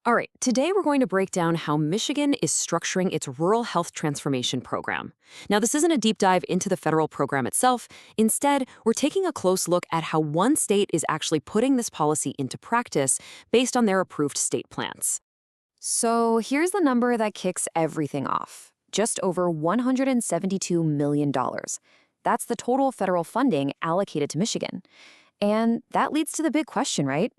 All right, today we're going to break down how Michigan is structuring its rural health transformation program. Now, this isn't a deep dive into the federal program itself. Instead, we're taking a close look at how one state is actually putting this policy into practice based on their approved state plans. So here's the number that kicks everything off. Just over $172 million. That's the total federal funding allocated to Michigan. And that leads to the big question, right?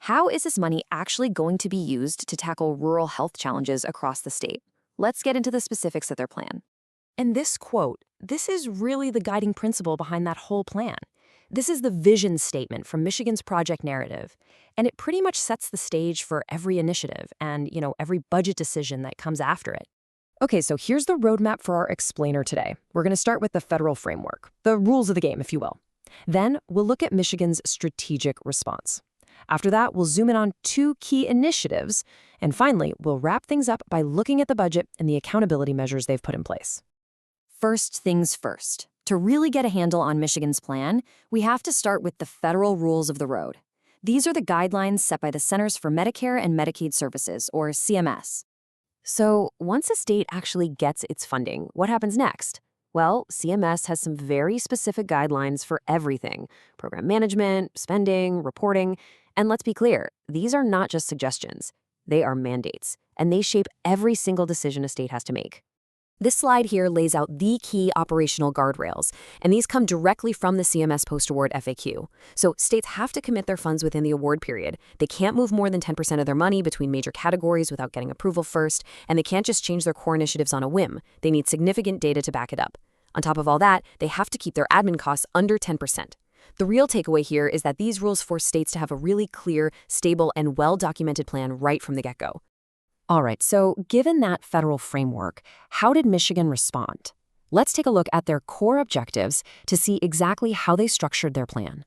How is this money actually going to be used to tackle rural health challenges across the state? Let's get into the specifics of their plan. And this quote, this is really the guiding principle behind that whole plan. This is the vision statement from Michigan's project narrative, and it pretty much sets the stage for every initiative and, every budget decision that comes after it. Okay, so here's the roadmap for our explainer today. We're going to start with the federal framework, the rules of the game, if you will. Then we'll look at Michigan's strategic response. After that, we'll zoom in on two key initiatives, and finally, we'll wrap things up by looking at the budget and the accountability measures they've put in place. First things first. To really get a handle on Michigan's plan, we have to start with the federal rules of the road. These are the guidelines set by the Centers for Medicare and Medicaid Services, or CMS. So once a state actually gets its funding, what happens next? Well, CMS has some very specific guidelines for everything: program management, spending, reporting. And let's be clear, these are not just suggestions. They are mandates, and they shape every single decision a state has to make. This slide here lays out the key operational guardrails, and these come directly from the CMS post-award FAQ. So states have to commit their funds within the award period. They can't move more than 10% of their money between major categories without getting approval first, and they can't just change their core initiatives on a whim. They need significant data to back it up. On top of all that, they have to keep their admin costs under 10%. The real takeaway here is that these rules force states to have a really clear, stable, and well-documented plan right from the get-go. All right, so given that federal framework, how did Michigan respond? Let's take a look at their core objectives to see exactly how they structured their plan.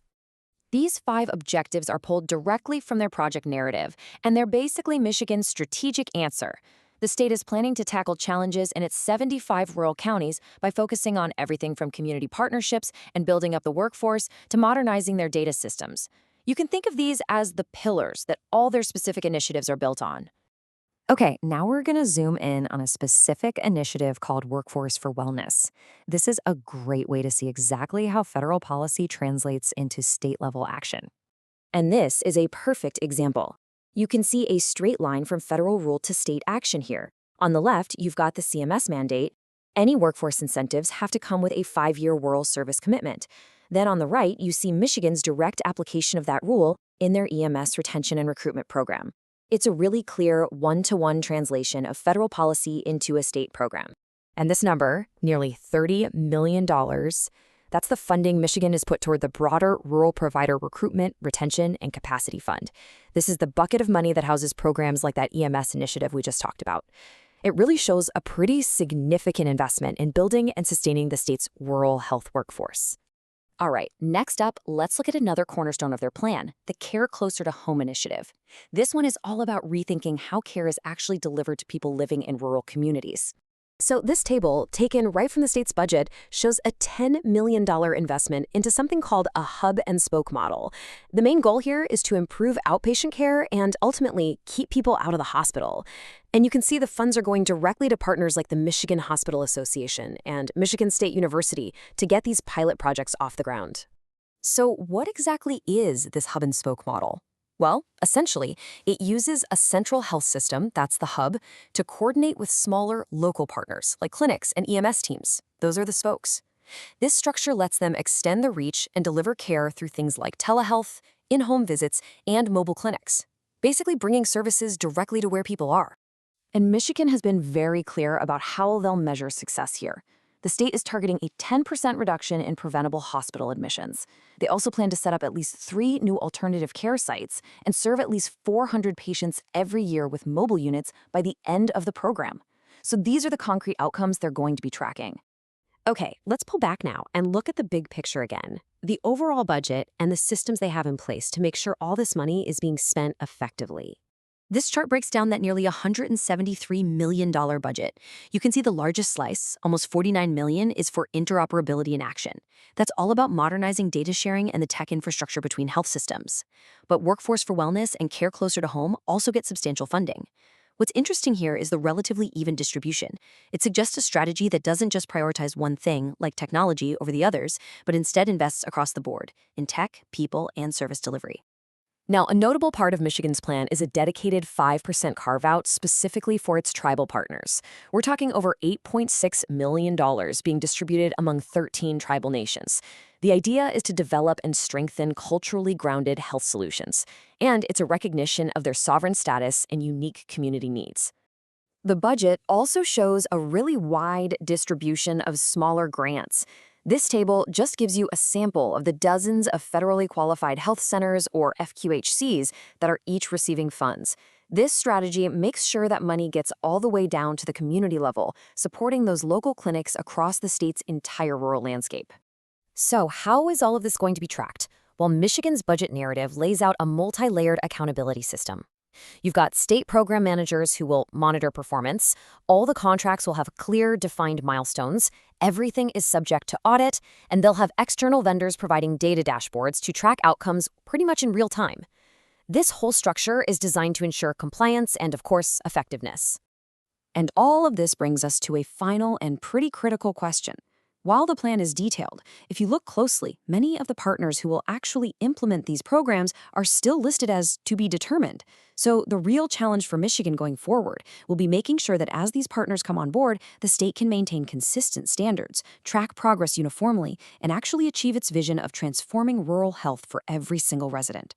These 5 objectives are pulled directly from their project narrative, and they're basically Michigan's strategic answer. The state is planning to tackle challenges in its 75 rural counties by focusing on everything from community partnerships and building up the workforce to modernizing their data systems. You can think of these as the pillars that all their specific initiatives are built on. Okay, now we're going to zoom in on a specific initiative called Workforce for Wellness. This is a great way to see exactly how federal policy translates into state-level action. And this is a perfect example. You can see a straight line from federal rule to state action here. On the left, you've got the CMS mandate. Any workforce incentives have to come with a 5-year rural service commitment. Then on the right, you see Michigan's direct application of that rule in their EMS retention and recruitment program. It's a really clear one-to-one translation of federal policy into a state program. And this number, nearly $30 million, that's the funding Michigan has put toward the broader Rural Provider Recruitment, Retention, and Capacity Fund. This is the bucket of money that houses programs like that EMS initiative we just talked about. It really shows a pretty significant investment in building and sustaining the state's rural health workforce. All right, next up, let's look at another cornerstone of their plan, the Care Closer to Home initiative. This one is all about rethinking how care is actually delivered to people living in rural communities. So this table, taken right from the state's budget, shows a $10 million investment into something called a hub-and-spoke model. The main goal here is to improve outpatient care and ultimately keep people out of the hospital. And you can see the funds are going directly to partners like the Michigan Hospital Association and Michigan State University to get these pilot projects off the ground. So what exactly is this hub-and-spoke model? Well, essentially, it uses a central health system, that's the hub, to coordinate with smaller local partners like clinics and EMS teams. Those are the spokes. This structure lets them extend the reach and deliver care through things like telehealth, in-home visits, and mobile clinics, basically bringing services directly to where people are. And Michigan has been very clear about how they'll measure success here. The state is targeting a 10% reduction in preventable hospital admissions. They also plan to set up at least 3 new alternative care sites and serve at least 400 patients every year with mobile units by the end of the program. So these are the concrete outcomes they're going to be tracking. Okay, let's pull back now and look at the big picture again. The overall budget and the systems they have in place to make sure all this money is being spent effectively. This chart breaks down that nearly $173 million budget. You can see the largest slice, almost $49 million, is for interoperability in action. That's all about modernizing data sharing and the tech infrastructure between health systems. But Workforce for Wellness and Care Closer to Home also get substantial funding. What's interesting here is the relatively even distribution. It suggests a strategy that doesn't just prioritize one thing, like technology, over the others, but instead invests across the board in tech, people, and service delivery. Now, a notable part of Michigan's plan is a dedicated 5% carve-out specifically for its tribal partners. We're talking over $8.6 million being distributed among 13 tribal nations. The idea is to develop and strengthen culturally grounded health solutions, and it's a recognition of their sovereign status and unique community needs. The budget also shows a really wide distribution of smaller grants. This table just gives you a sample of the dozens of federally qualified health centers, or FQHCs, that are each receiving funds. This strategy makes sure that money gets all the way down to the community level, supporting those local clinics across the state's entire rural landscape. So, how is all of this going to be tracked? Well, Michigan's budget narrative lays out a multi-layered accountability system. You've got state program managers who will monitor performance. All the contracts will have clear, defined milestones. Everything is subject to audit, and they'll have external vendors providing data dashboards to track outcomes pretty much in real time. This whole structure is designed to ensure compliance and, of course, effectiveness. And all of this brings us to a final and pretty critical question. While the plan is detailed, if you look closely, many of the partners who will actually implement these programs are still listed as to be determined. So the real challenge for Michigan going forward will be making sure that as these partners come on board, the state can maintain consistent standards, track progress uniformly, and actually achieve its vision of transforming rural health for every single resident.